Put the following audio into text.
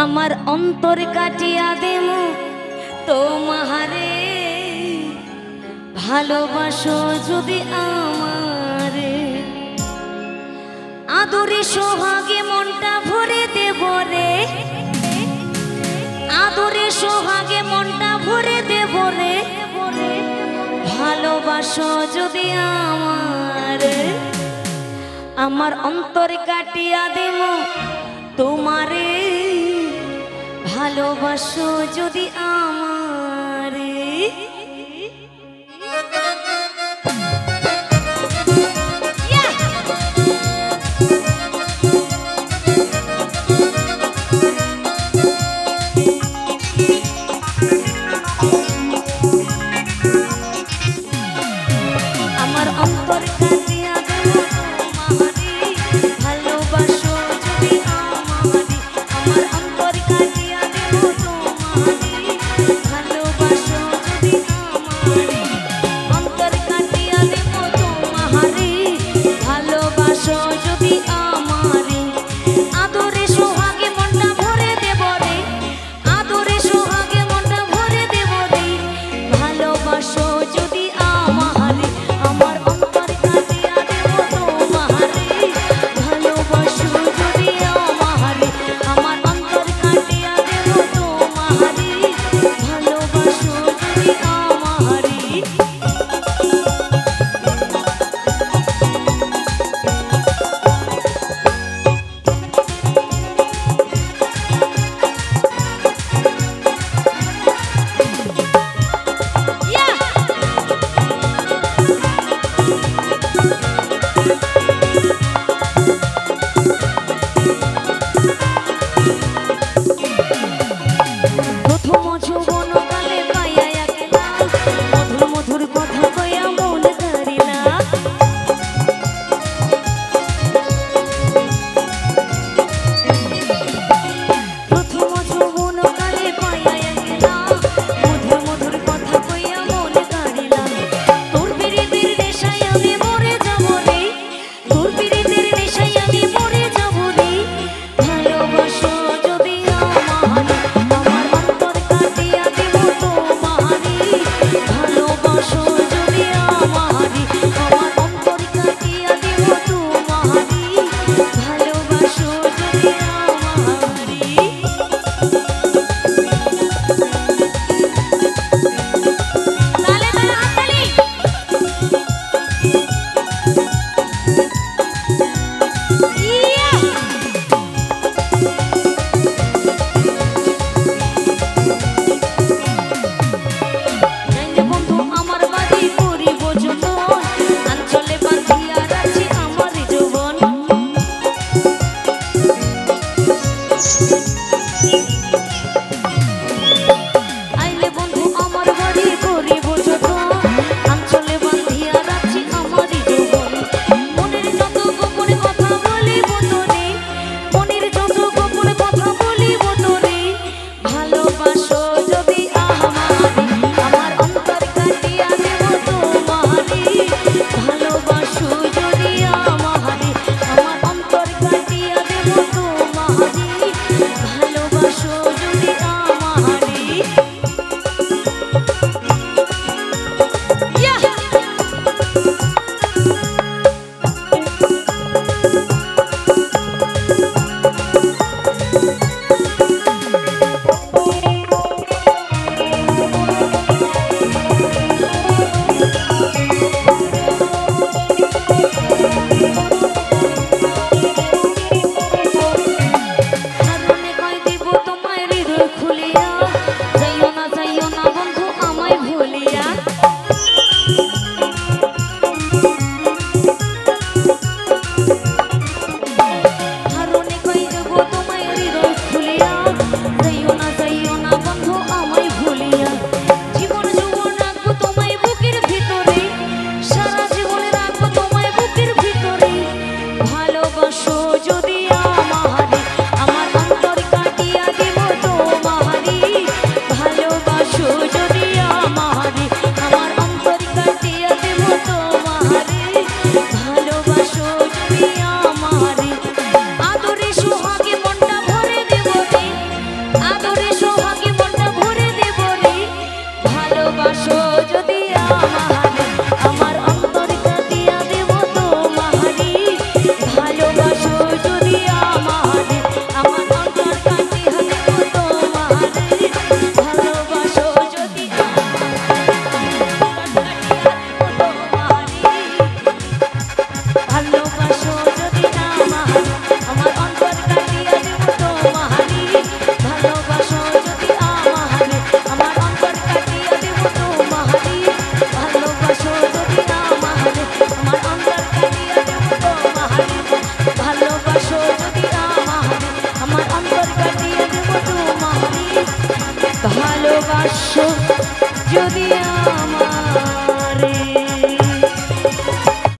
আমার অন্তর কাটিয়া দেমু তোমারে, ভালোবাসো যদি আমারে, আদরে সোহাগে মনটা ভরে দেব রে, আদরে সোহাগে মনটা ভরে দেব রে, ভালোবাসো যদি আমারে, আমার অন্তর কাটিয়া দেব তোমারে, ভালোবাসো যদি আমারে। আমার অন্তর কাটিয়া দেব তোমারে, ভালোবাসো যদি আমারে, আমার অন্তর কাটিয়া দেব তোমারে, ভালোবাসো যদি আমারে, অন্তর কাটিয়া দেব তোমারে, ভালোবাসো যদি আমারে, আদরে সোহাগে মনটা ভরে দেব রে, আদরে সোহাগে মনটা ভরে দেব রে, ভালোবাসো যদি আমারে, আমার অন্তর কাটিয়া দেব তোমারে, ভালোবাসো যদি আমারে, আমার অন্তর কাটিয়া দেব তোমারে, ভালোবাসো যদি আমারে। প্রথম যৌবনকালে পাইয়া একলা, মধুর মধুর কথা কইয়া মন করিলা, প্রথম যৌবনকালে পাইয়া একলা, মধুর মধুর কথা কইয়া মন করিলা, তোর পিরিতের নেশায় আমি মরে যাব রে, তোর পিরিতের নেশায় আমি মরে যাব রে, ভালোবাসো যদি আমারে, আমার অন্তর কাটিয়া দেব তোমারে, ভালোবাসো যদি আমারে, আমার অন্তর কাটিয়া দেব তোমারে, ভালোবাসো যদি আমারে। তালে তালে হাততালি। ইয়া নাইলে বন্ধু আমার বাড়ি করিব যতন, আঞ্চলে বাঁধিয়া রাখছি আমার যৌবন, আইলে বন্ধু আমার বাড়ি করিব যতন, আঞ্চলে বাঁধিয়া রাখছি আমার যৌবন, মনের যত গোপন কথা বলিব তোরে, মনের যত গোপন কথা বলিব তোরে, ভালোবাসো যদি আমারে, আমার অন্তর কাটিয়া দেব তোমারে, ভালোবাসো যদি আমারে, আমার অন্তর কাটিয়া দেব তোমারে, ভালোবাসো যদি আমারে। ইয়া হারুনে কই দিব তোমায় হৃদয় খুলিয়া, যাইও না বন্ধু আমায় ভুলিয়া, হারুনে কই দিব তোমায় হৃদয় খুলিয়া, যাইও আসো যদি